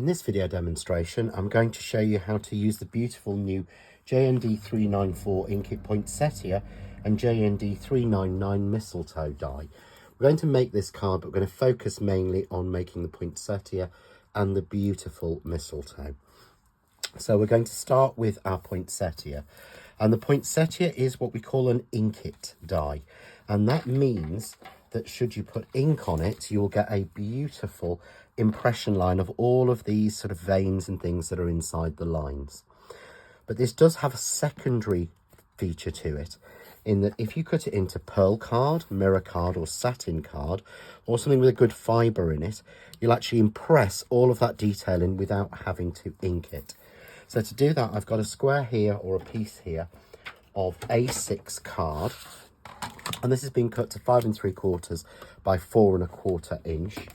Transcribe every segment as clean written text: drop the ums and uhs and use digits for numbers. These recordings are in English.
In this video demonstration, I'm going to show you how to use the beautiful new JND394 Inkit Poinsettia and JND399 Mistletoe die. We're going to make this card, but we're going to focus mainly on making the Poinsettia and the beautiful Mistletoe. So we're going to start with our Poinsettia. And the Poinsettia is what we call an Inkit die. And that means that should you put ink on it, you'll get a beautiful impression line of all of these sort of veins and things that are inside the lines. But this does have a secondary feature to it, in that if you cut it into pearl card, mirror card or satin card, or something with a good fibre in it, you'll actually impress all of that detailing without having to ink it. So to do that, I've got a square here or a piece here of A6 card, and this has been cut to 5 3/4 by 4 1/4 inch.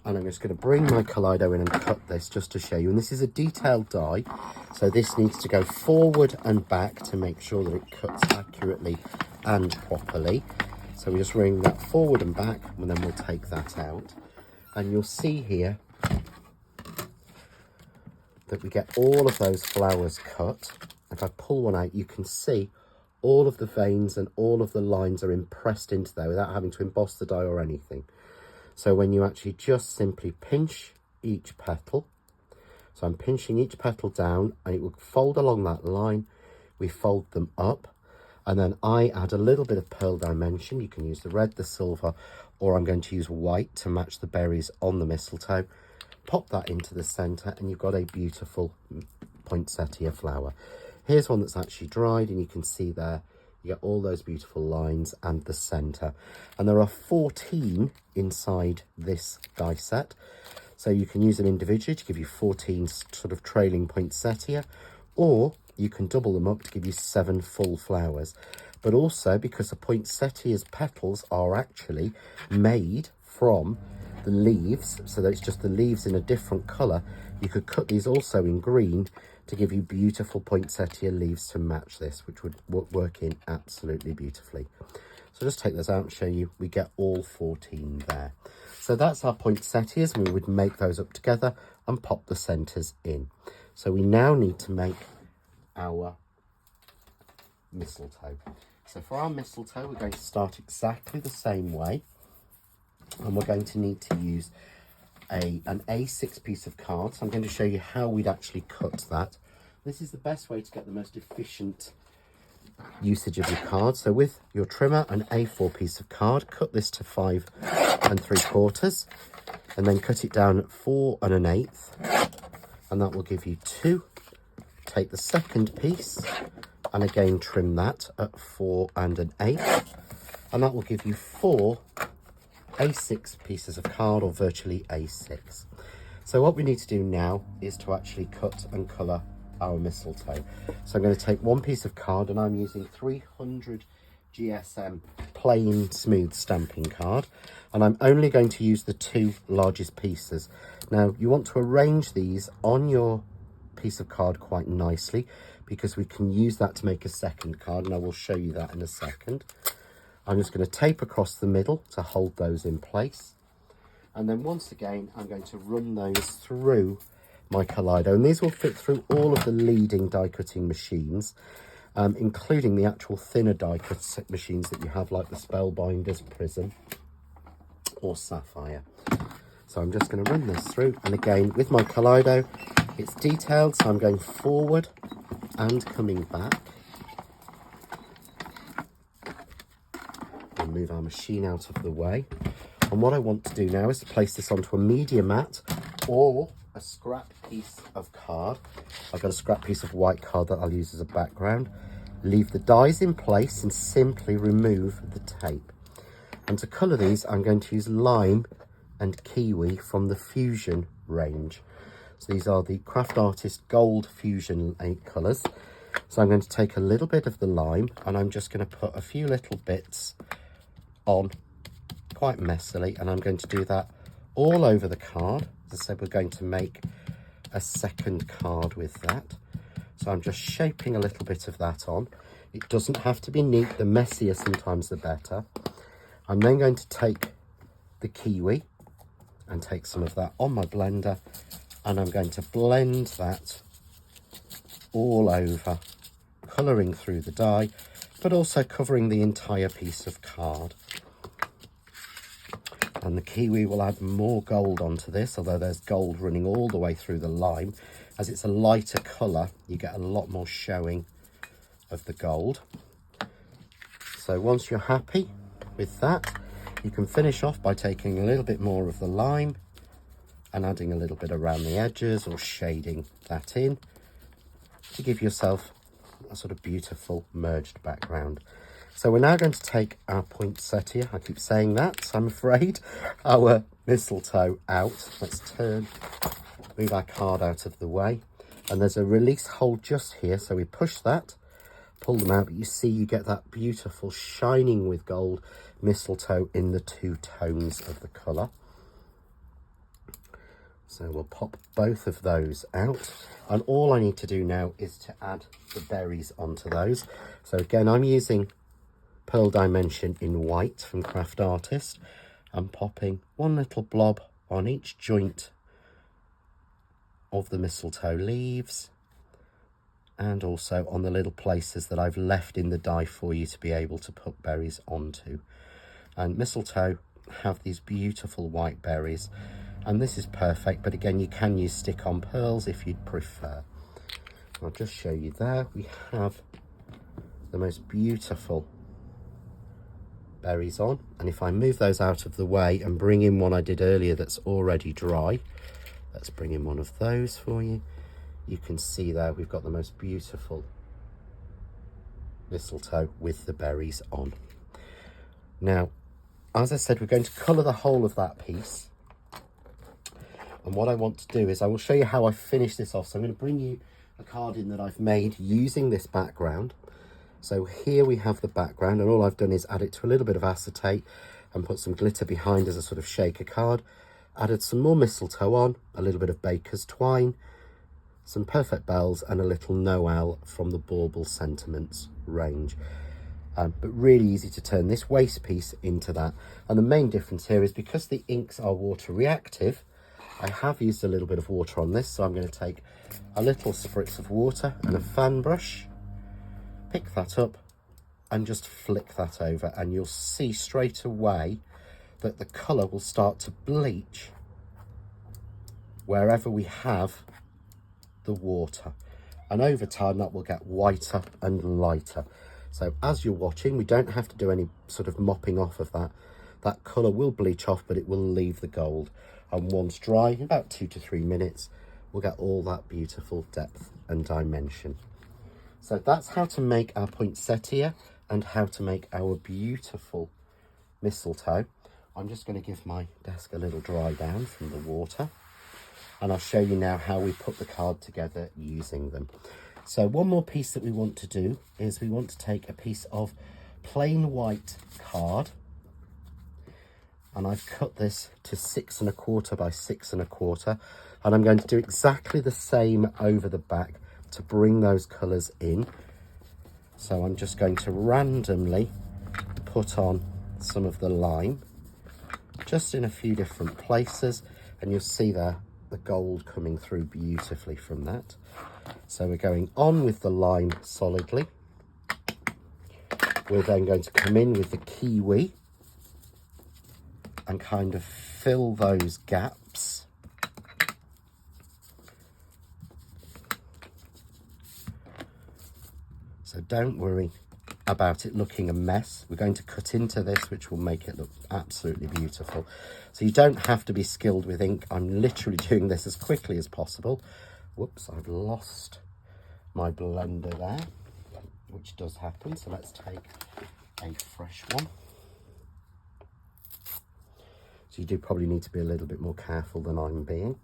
And I'm just going to bring my Kaleido in and cut this just to show you. And this is a detailed die, so this needs to go forward and back to make sure that it cuts accurately and properly. So we just bring that forward and back, and then we'll take that out. And you'll see here that we get all of those flowers cut. If I pull one out, you can see all of the veins and all of the lines are impressed into there without having to emboss the die or anything. So when you actually just simply pinch each petal, so I'm pinching each petal down and it will fold along that line. We fold them up, and then I add a little bit of pearl dimension. You can use the red, the silver, or I'm going to use white to match the berries on the mistletoe. Pop that into the centre and you've got a beautiful poinsettia flower. Here's one that's actually dried, and you can see there you get all those beautiful lines and the centre. And there are 14 inside this die set. So you can use them individually to give you 14 sort of trailing poinsettia, or you can double them up to give you 7 full flowers. But also, because the poinsettia's petals are actually made from the leaves, so that it's just the leaves in a different colour, you could cut these also in green to give you beautiful poinsettia leaves to match this, which would work in absolutely beautifully. So just take those out and show you we get all 14 there. So that's our poinsettias, and we would make those up together and pop the centres in. So we now need to make our mistletoe. So for our mistletoe, we're going to start exactly the same way, and we're going to need to use an A6 piece of card. So I'm going to show you how we'd actually cut that. This is the best way to get the most efficient usage of your card. So with your trimmer, an A4 piece of card, cut this to 5 3/4, and then cut it down at 4 1/8, and that will give you 2. Take the second piece and again trim that at 4 1/8, and that will give you 4 A6 pieces of card, or virtually A6. So what we need to do now is to actually cut and colour our mistletoe. So I'm going to take one piece of card, and I'm using 300 GSM plain smooth stamping card, and I'm only going to use the 2 largest pieces. Now you want to arrange these on your piece of card quite nicely, because we can use that to make a second card, and I will show you that in a second. I'm just going to tape across the middle to hold those in place. And then once again, I'm going to run those through my Kaleido. And these will fit through all of the leading die cutting machines, including the actual thinner die cut machines that you have, like the Spellbinders, Prism or Sapphire. So I'm just going to run this through. And again, with my Kaleido, it's detailed. So I'm going forward and coming back. Move our machine out of the way, and what I want to do now is to place this onto a media mat or a scrap piece of card. I've got a scrap piece of white card that I'll use as a background. Leave the dies in place and simply remove the tape. And to colour these, I'm going to use lime and kiwi from the Fusion range. So these are the Craft Artist Gold Fusion 8 colours. So I'm going to take a little bit of the lime, and I'm just going to put a few little bits on quite messily, and I'm going to do that all over the card. As I said, we're going to make a second card with that, so I'm just shaping a little bit of that on. It doesn't have to be neat. The messier sometimes the better. I'm then going to take the kiwi and take some of that on my blender, and I'm going to blend that all over, colouring through the die, but also covering the entire piece of card. And the kiwi will add more gold onto this, although there's gold running all the way through the lime. As it's a lighter colour, you get a lot more showing of the gold. So once you're happy with that, you can finish off by taking a little bit more of the lime and adding a little bit around the edges or shading that in to give yourself a sort of beautiful merged background. So we're now going to take our poinsettia, I keep saying that, I'm afraid, our mistletoe out. Let's move our card out of the way. And there's a release hole just here, so we push that, pull them out, but you see you get that beautiful shining with gold mistletoe in the two tones of the colour. So we'll pop both of those out, and all I need to do now is to add the berries onto those. So again, I'm using Pearl Dimension in white from Craft Artist. I'm popping one little blob on each joint of the mistletoe leaves, and also on the little places that I've left in the die for you to be able to put berries onto. And mistletoe have these beautiful white berries, and this is perfect, but again, you can use stick-on pearls if you'd prefer. I'll just show you there. We have the most beautiful berries on, and if I move those out of the way and bring in one I did earlier that's already dry, let's bring in one of those for you. You can see there we've got the most beautiful mistletoe with the berries on. Now, as I said, we're going to colour the whole of that piece. And what I want to do is I will show you how I finish this off. So I'm going to bring you a card in that I've made using this background. So here we have the background, and all I've done is add it to a little bit of acetate and put some glitter behind as a sort of shaker card. Added some more mistletoe on, a little bit of baker's twine, some perfect bells, and a little Noel from the Bauble Sentiments range. But really easy to turn this waste piece into that. And the main difference here is because the inks are water reactive, I have used a little bit of water on this, so I'm going to take a little spritz of water and a fan brush, pick that up and just flick that over, and you'll see straight away that the colour will start to bleach wherever we have the water, and over time that will get whiter and lighter. So as you're watching, we don't have to do any sort of mopping off of that. That colour will bleach off, but it will leave the gold. And once dry, in about 2 to 3 minutes, we'll get all that beautiful depth and dimension. So that's how to make our poinsettia and how to make our beautiful mistletoe. I'm just going to give my desk a little dry down from the water, and I'll show you now how we put the card together using them. So one more piece that we want to do is we want to take a piece of plain white card, and I've cut this to 6 1/4 by 6 1/4, and I'm going to do exactly the same over the back to bring those colours in. So I'm just going to randomly put on some of the lime just in a few different places, and you'll see there the gold coming through beautifully from that. So we're going on with the lime solidly. We're then going to come in with the kiwi and kind of fill those gaps. So don't worry about it looking a mess. We're going to cut into this, which will make it look absolutely beautiful. So you don't have to be skilled with ink. I'm literally doing this as quickly as possible. Whoops, I've lost my blender there, which does happen. So let's take a fresh one. So you do probably need to be a little bit more careful than I'm being.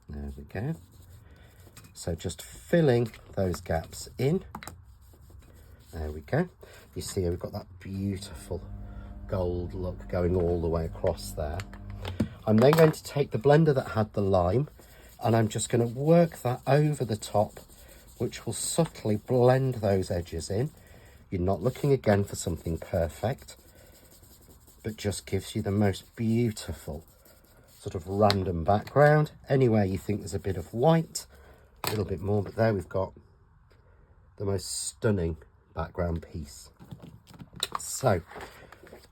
There we go. So just filling those gaps in. There we go. You see we've got that beautiful gold look going all the way across there. I'm then going to take the blender that had the lime, and I'm just going to work that over the top, which will subtly blend those edges in. You're not looking again for something perfect, but just gives you the most beautiful sort of random background. Anywhere you think there's a bit of white, a little bit more, but there we've got the most stunning background piece. So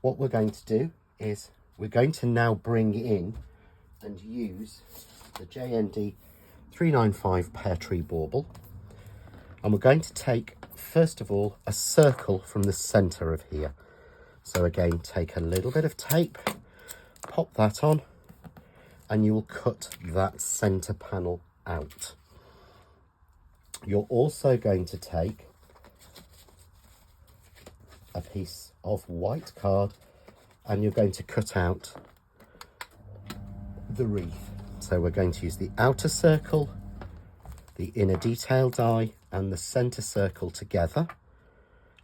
what we're going to do is we're going to now bring in and use the JND395 pear tree bauble, and we're going to take first of all a circle from the center of here. So again, take a little bit of tape, pop that on, and you will cut that center panel out. You're also going to take a piece of white card and you're going to cut out the wreath. So we're going to use the outer circle, the inner detail die, and the center circle together,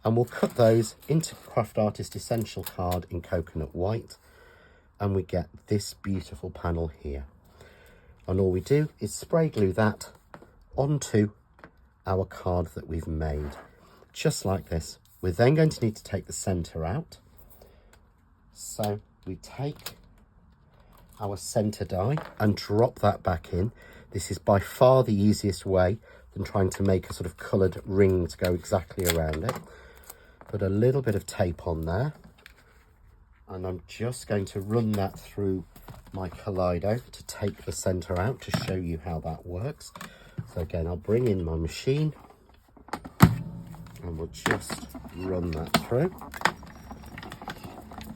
and we'll cut those into Craft Artist Essential card in coconut white, and we get this beautiful panel here. And all we do is spray glue that onto our card that we've made, just like this. We're then going to need to take the center out. So we take our center die and drop that back in. This is by far the easiest way than trying to make a sort of coloured ring to go exactly around it. Put a little bit of tape on there, and I'm just going to run that through my Kaleido to take the center out to show you how that works. So again, I'll bring in my machine and we'll just run that through.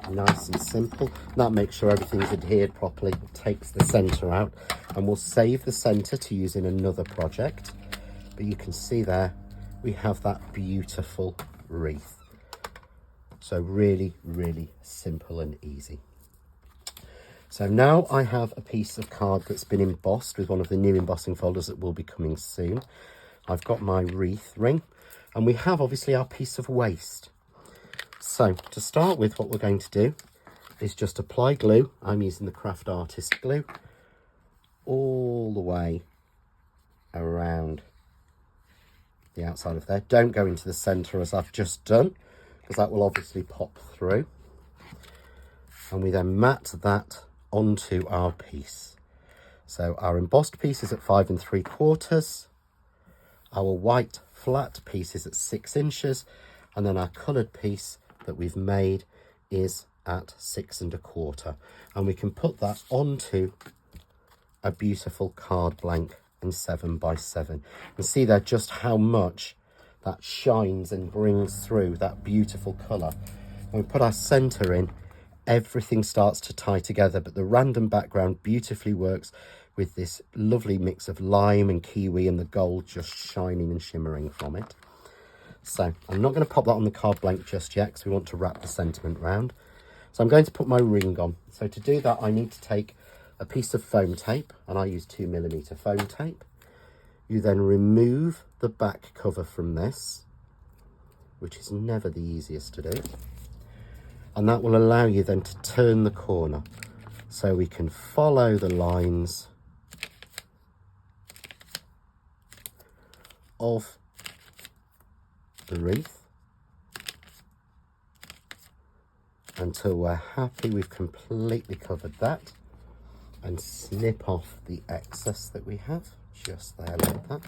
Nice and simple. That makes sure everything's adhered properly, takes the center out, and we'll save the center to use in another project. But you can see there we have that beautiful wreath. So really, really simple and easy. So now I have a piece of card that's been embossed with one of the new embossing folders that will be coming soon. I've got my wreath ring, and we have obviously our piece of waste. So to start with, what we're going to do is just apply glue. I'm using the Craft Artist glue all the way around the outside of there. Don't go into the center as I've just done, because that will obviously pop through. And we then mat that onto our piece. So our embossed piece is at 5 3/4. Our white flat piece is at 6 inches. And then our coloured piece that we've made is at 6 1/4. And we can put that onto a beautiful card blank in 7 by 7. You can see there just how much that shines and brings through that beautiful colour. When we put our centre in, everything starts to tie together, but the random background beautifully works with this lovely mix of lime and kiwi and the gold just shining and shimmering from it. So I'm not going to pop that on the card blank just yet because we want to wrap the sentiment round. So I'm going to put my ring on. So to do that, I need to take a piece of foam tape, and I use 2mm foam tape. You then remove the back cover from this, which is never the easiest to do. And that will allow you then to turn the corner so we can follow the lines of the wreath until we're happy we've completely covered that, and snip off the excess that we have just there like that.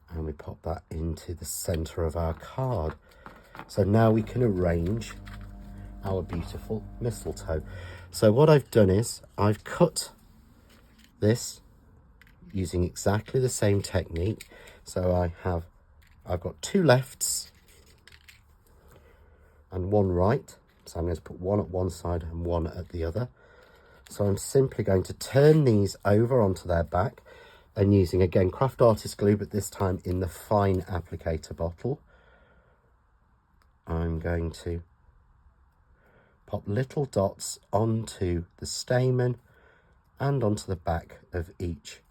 And we pop that into the center of our card. So now we can arrange our beautiful mistletoe. So what I've done is I've cut this using exactly the same technique. So I've got 2 lefts and 1 right. So I'm going to put 1 at one side and 1 at the other. So I'm simply going to turn these over onto their back, and using again Craft Artist glue, but this time in the fine applicator bottle, I'm going to pop little dots onto the stamen and onto the back of each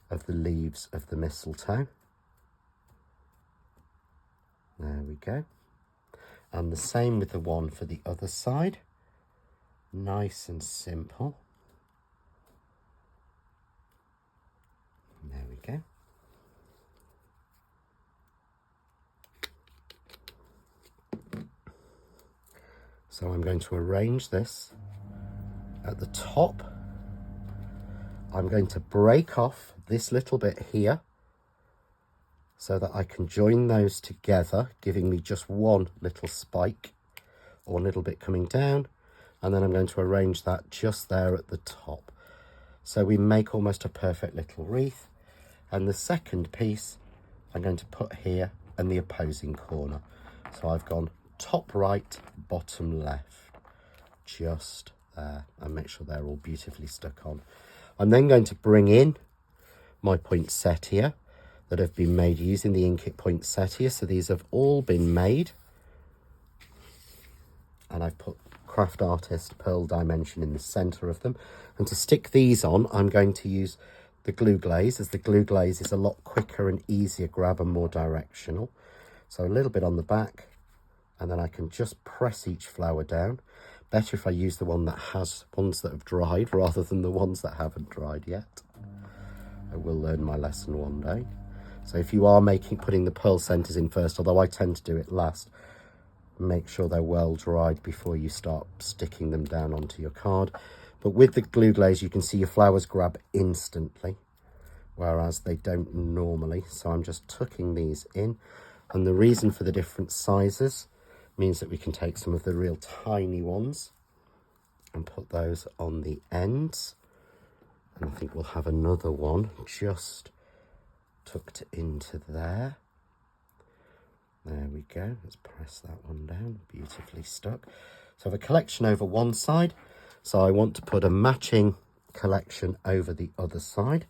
of the leaves of the mistletoe. There we go. And the same with the one for the other side. Nice and simple. There we go. So I'm going to arrange this at the top. I'm going to break off this little bit here so that I can join those together, giving me just one little spike or a little bit coming down. And then I'm going to arrange that just there at the top. So we make almost a perfect little wreath. And the second piece I'm going to put here in the opposing corner. So I've gone top right, bottom left, just there, and make sure they're all beautifully stuck on. I'm then going to bring in my poinsettia that have been made using the Inkit poinsettia. So these have all been made, and I've put Craft Artist Pearl Dimension in the center of them. And to stick these on, I'm going to use the glue glaze, as the glue glaze is a lot quicker and easier grab and more directional. So a little bit on the back, and then I can just press each flower down. Better if I use the one that has ones that have dried rather than the ones that haven't dried yet. I will learn my lesson one day. So if you are putting the pearl centers in first, although I tend to do it last, make sure they're well dried before you start sticking them down onto your card. But with the glue glaze, you can see your flowers grab instantly, whereas they don't normally. So I'm just tucking these in. And the reason for the different sizes means that we can take some of the real tiny ones and put those on the ends. And I think we'll have another one just tucked into there. There we go. Let's press that one down. Beautifully stuck. So I have a collection over one side. So I want to put a matching collection over the other side.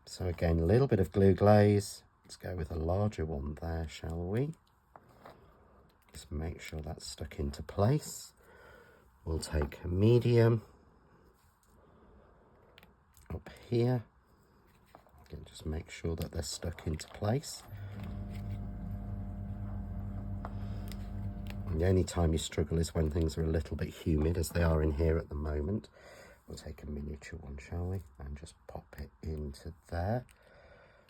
So again, a little bit of glue glaze. Let's go with a larger one there, shall we? Just make sure that's stuck into place. We'll take a medium up here. Again, just make sure that they're stuck into place. And the only time you struggle is when things are a little bit humid, as they are in here at the moment. We'll take a miniature one, shall we? And just pop it into there.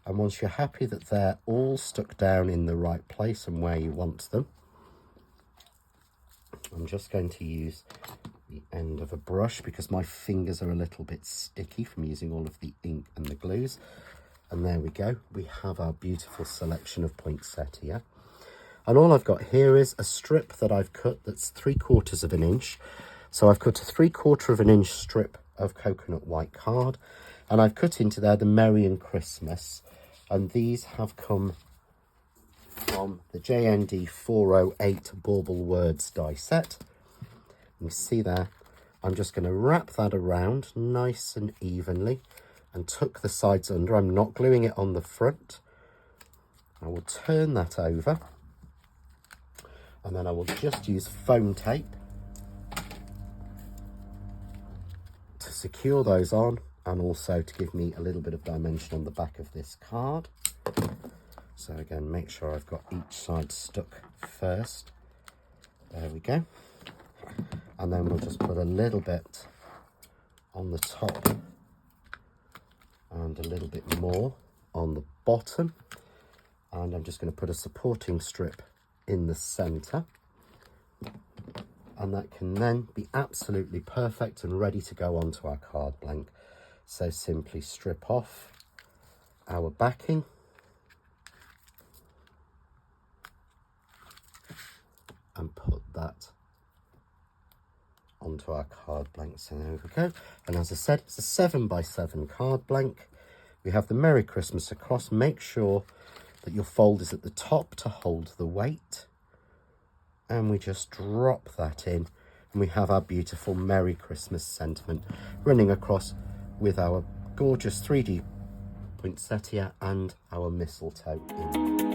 And once you're happy that they're all stuck down in the right place and where you want them, I'm just going to use the end of a brush because my fingers are a little bit sticky from using all of the ink and the glues. And there we go. We have our beautiful selection of poinsettia. And all I've got here is a strip that I've cut that's 3/4 of an inch. So I've cut a 3/4 of an inch strip of coconut white card. And I've cut into there the Merry and Christmas. And these have come from the JND399 Bauble Words die set. You see there, I'm just going to wrap that around nice and evenly and tuck the sides under. I'm not gluing it on the front. I will turn that over, and then I will just use foam tape to secure those on, and also to give me a little bit of dimension on the back of this card. So again, make sure I've got each side stuck first. There we go. And then we'll just put a little bit on the top and a little bit more on the bottom. And I'm just going to put a supporting strip in the center. And that can then be absolutely perfect and ready to go onto our card blank. So simply strip off our backing. And put that onto our card blank. So there we go. And as I said, it's a 7x7 card blank. We have the Merry Christmas across. Make sure that your fold is at the top to hold the weight. And we just drop that in. And we have our beautiful Merry Christmas sentiment running across with our gorgeous 3D poinsettia and our mistletoe in.